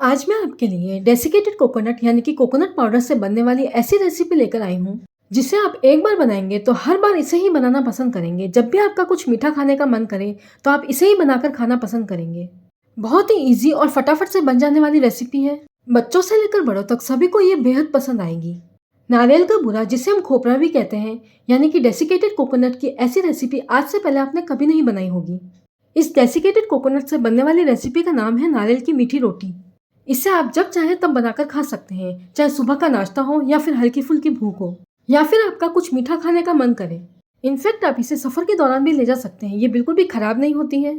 आज मैं आपके लिए डेसिकेटेड कोकोनट यानी कि कोकोनट पाउडर से बनने वाली ऐसी रेसिपी लेकर आई हूँ जिसे आप एक बार बनाएंगे तो हर बार इसे ही बनाना पसंद करेंगे। जब भी आपका कुछ मीठा खाने का मन करे तो आप इसे ही बनाकर खाना पसंद करेंगे। बहुत ही इजी और फटाफट से बन जाने वाली रेसिपी है। बच्चों से लेकर बड़ों तक सभी को ये बेहद पसंद आएगी। नारियल का बूरा, जिसे हम खोपरा भी कहते हैं, यानी कि डेसिकेटेड कोकोनट की ऐसी रेसिपी आज से पहले आपने कभी नहीं बनाई होगी। इस डेसिकेटेड कोकोनट से बनने वाली रेसिपी का नाम है नारियल की मीठी रोटी। इसे आप जब चाहे तब बनाकर खा सकते हैं, चाहे सुबह का नाश्ता हो या फिर हल्की फुल्की भूख हो या फिर आपका कुछ मीठा खाने का मन करे। इनफैक्ट आप इसे सफर के दौरान भी ले जा सकते हैं, ये बिल्कुल भी खराब नहीं होती है।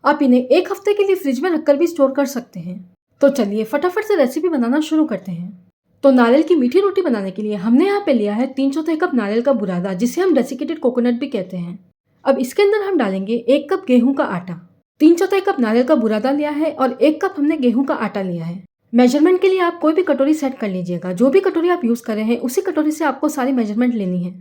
आप इन्हें एक हफ्ते के लिए फ्रिज में रखकर भी स्टोर कर सकते हैं। तो चलिए फटाफट से रेसिपी बनाना शुरू करते हैं। तो नारियल की मीठी रोटी बनाने के लिए हमने यहाँ पे लिया है 3/4 कप नारियल का बुरादा, जिसे हम डेसिकेटेड कोकोनट भी कहते हैं। अब इसके अंदर हम डालेंगे 1 कप गेहूं का आटा। 3/4 कप नारियल का बुरादा लिया है और 1 कप हमने गेहूं का आटा लिया है। मेजरमेंट के लिए आप कोई भी कटोरी सेट कर लीजिएगा। जो भी कटोरी आप यूज कर रहे हैं उसी कटोरी से आपको सारी मेजरमेंट लेनी है।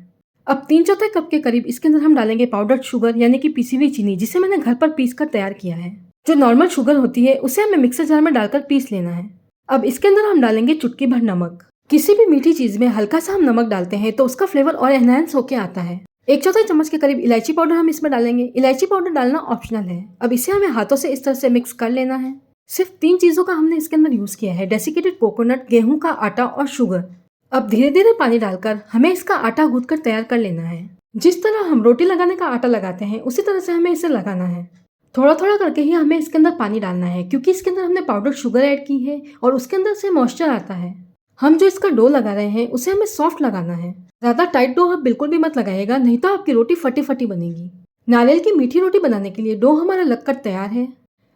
अब 3/4 कप के करीब इसके अंदर हम डालेंगे पाउडर्ड शुगर यानी कि पीसी हुई चीनी, जिसे मैंने घर पर पीस कर तैयार किया है। जो नॉर्मल शुगर होती है उसे हमें मिक्सर जार में डालकर पीस लेना है। अब इसके अंदर हम डालेंगे चुटकी भर नमक। किसी भी मीठी चीज में हल्का सा हम नमक डालते हैं तो उसका फ्लेवर और एनहांस होके आता है। 1/4 चम्मच के करीब इलायची पाउडर हम इसमें डालेंगे। इलायची पाउडर डालना ऑप्शनल है। अब इसे हमें हाथों से इस तरह से मिक्स कर लेना है। सिर्फ 3 चीजों का हमने इसके अंदर यूज किया है, डेसिकेटेड कोकोनट, गेहूं का आटा और शुगर। अब धीरे धीरे पानी डालकर हमें इसका आटा गूंथ कर तैयार कर लेना है। जिस तरह हम रोटी लगाने का आटा लगाते हैं उसी तरह से हमें इसे लगाना है। थोड़ा थोड़ा करके ही हमें इसके अंदर पानी डालना है, क्योंकि इसके अंदर हमने पाउडर शुगर ऐड की है और उसके अंदर से मॉइस्चर आता है। हम जो इसका डो लगा रहे हैं उसे हमें सॉफ्ट लगाना है। ज्यादा टाइट डो आप बिल्कुल भी मत लगाइएगा, नहीं तो आपकी रोटी फटी फटी बनेगी। नारियल की मीठी रोटी बनाने के लिए डो हमारा लगकर तैयार है।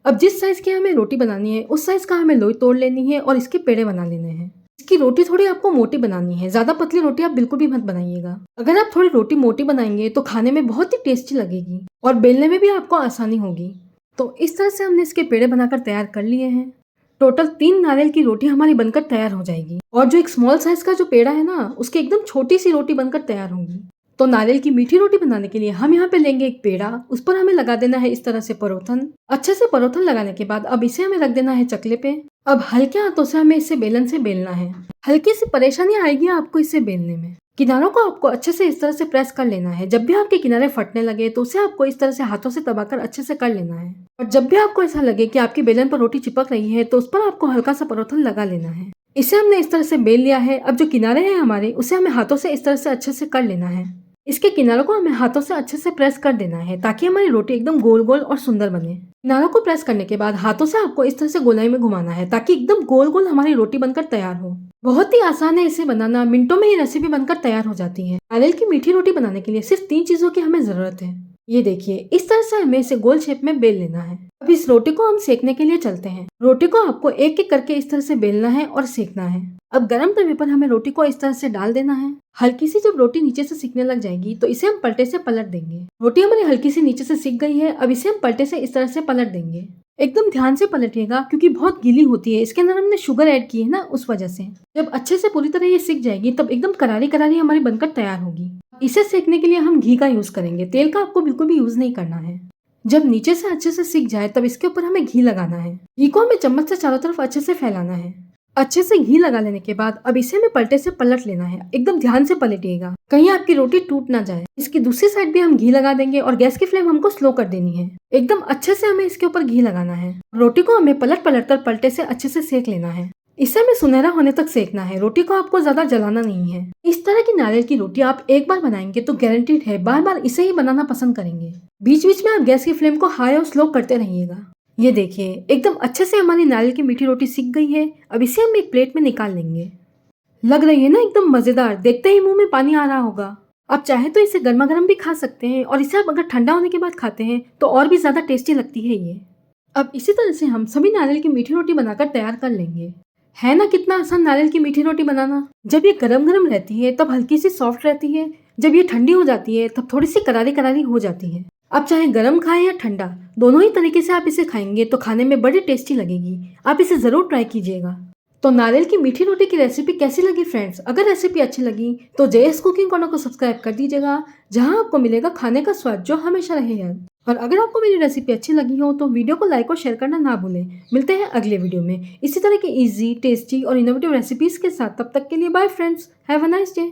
अब जिस साइज की हमें रोटी बनानी है उस साइज का हमें लोई तोड़ लेनी है और इसके पेड़े बना लेने हैं। इसकी रोटी थोड़ी आपको मोटी बनानी है, ज्यादा पतली रोटी आप बिल्कुल भी मत बनाइएगा। अगर आप थोड़ी रोटी मोटी बनाएंगे तो खाने में बहुत ही टेस्टी लगेगी और बेलने में भी आपको आसानी होगी। तो इस तरह से हमने इसके पेड़े बनाकर तैयार कर लिए हैं। टोटल 3 नारियल की रोटी हमारी बनकर तैयार हो जाएगी और जो एक स्मॉल साइज का जो पेड़ा है ना, उसकी एकदम छोटी सी रोटी बनकर तैयार होगी। तो नारियल की मीठी रोटी बनाने के लिए हम यहाँ पे लेंगे एक पेड़ा। उस पर हमें लगा देना है इस तरह से परोथन। अच्छे से परोथन लगाने के बाद अब इसे हमें रख देना है चकले पे। अब हल्के हाथों से हमें इसे बेलन से बेलना है। हल्की सी परेशानी आएगी आपको इसे बेलने में। किनारों को आपको अच्छे से इस तरह से प्रेस कर लेना है। जब भी आपके किनारे फटने लगे तो उसे आपको इस तरह से हाथों से दबाकर अच्छे से कर लेना है। और जब भी आपको ऐसा लगे कि आपकी बेलन पर रोटी चिपक रही है तो उस पर आपको हल्का सा परोथन लगा लेना है। इसे हमने इस तरह से बेल लिया है। अब जो किनारे हैं हमारे, उसे हमें हाथों से इस तरह से अच्छे से कर लेना है। इसके किनारों को हमें हाथों से अच्छे से प्रेस कर देना है ताकि हमारी रोटी एकदम गोल गोल और सुंदर बने। किनारों को प्रेस करने के बाद हाथों से आपको इस तरह से गोलाई में घुमाना है ताकि एकदम गोल गोल हमारी रोटी बनकर तैयार हो। बहुत ही आसान है इसे बनाना, मिनटों में ये रेसिपी बनकर तैयार हो जाती है। नारियल की मीठी रोटी बनाने के लिए सिर्फ 3 चीजों की हमें जरूरत है। ये देखिए, इस तरह से हमें इसे गोल शेप में बेल लेना है। अब इस रोटी को हम सेकने के लिए चलते हैं। रोटी को आपको एक एक करके इस तरह से बेलना है और सेकना है। अब गरम तवे पर हमें रोटी को इस तरह से डाल देना है। हल्की सी जब रोटी नीचे से सिकने लग जाएगी तो इसे हम पलटे से पलट देंगे। रोटी हमारी हल्की सी नीचे से सिक गई है। अब इसे हम पलटे से इस तरह से पलट देंगे। एकदम ध्यान से पलटिएगा क्योंकि बहुत गीली होती है। इसके अंदर हमने शुगर ऐड की है ना, उस वजह से। जब अच्छे से पूरी तरह ये सिक जाएगी तब एकदम करारी करारी हमारी बनकर तैयार होगी। इसे सेकने के लिए हम घी का यूज करेंगे। तेल का आपको बिल्कुल भी यूज नहीं करना है। जब नीचे से अच्छे से सिक जाए तब इसके ऊपर हमें घी लगाना है। घी को हमें चम्मच से चारों तरफ अच्छे से फैलाना है। अच्छे से घी लगा लेने के बाद अब इसे हमें पलटे से पलट लेना है। एकदम ध्यान से पलटिएगा, कहीं आपकी रोटी टूट ना जाए। इसकी दूसरी साइड भी हम घी लगा देंगे और गैस की फ्लेम हमको स्लो कर देनी है। एकदम अच्छे से हमें इसके ऊपर घी लगाना है। रोटी को हमें पलट पलट कर पलटे से अच्छे से सेक लेना है। इसे हमें सुनहरा होने तक सेकना है। रोटी को आपको ज्यादा जलाना नहीं है। इस तरह की नारियल की रोटी आप एक बार बनाएंगे तो गारंटीड है बार बार इसे ही बनाना पसंद करेंगे। बीच बीच में आप गैस की फ्लेम को हाई और स्लो करते रहिएगा। ये देखिए, एकदम अच्छे से हमारी नारियल की मीठी रोटी सिक गई है। अब इसे हम एक प्लेट में निकाल लेंगे। लग रही है ना एकदम मजेदार, देखते ही मुंह में पानी आ रहा होगा। आप चाहे तो इसे गर्मा गर्म भी खा सकते हैं और इसे आप अगर ठंडा होने के बाद खाते हैं तो और भी ज्यादा टेस्टी लगती है ये। अब इसी तरह से हम सभी नारियल की मीठी रोटी बनाकर तैयार कर लेंगे। है ना कितना आसान नारियल की मीठी रोटी बनाना। जब ये गरम गरम रहती है तब हल्की सी सॉफ्ट रहती है। जब ये ठंडी हो जाती है तब थोड़ी सी करारी करारी हो जाती है। आप चाहे गरम खाएं या ठंडा, दोनों ही तरीके से आप इसे खाएंगे तो खाने में बड़ी टेस्टी लगेगी। आप इसे जरूर ट्राई कीजिएगा। तो नारियल की मीठी रोटी की रेसिपी कैसी लगी फ्रेंड्स? अगर रेसिपी अच्छी लगी तो जेएस कुकिंग कॉर्नर को सब्सक्राइब कर दीजिएगा, जहां आपको मिलेगा खाने का स्वाद जो हमेशा रहे याद। और अगर आपको मेरी रेसिपी अच्छी लगी हो तो वीडियो को लाइक और शेयर करना ना भूलें। मिलते हैं अगले वीडियो में इसी तरह की ईजी, टेस्टी और इनोवेटिव रेसिपीज़ के साथ। तब तक के लिए bye friends, have a nice day.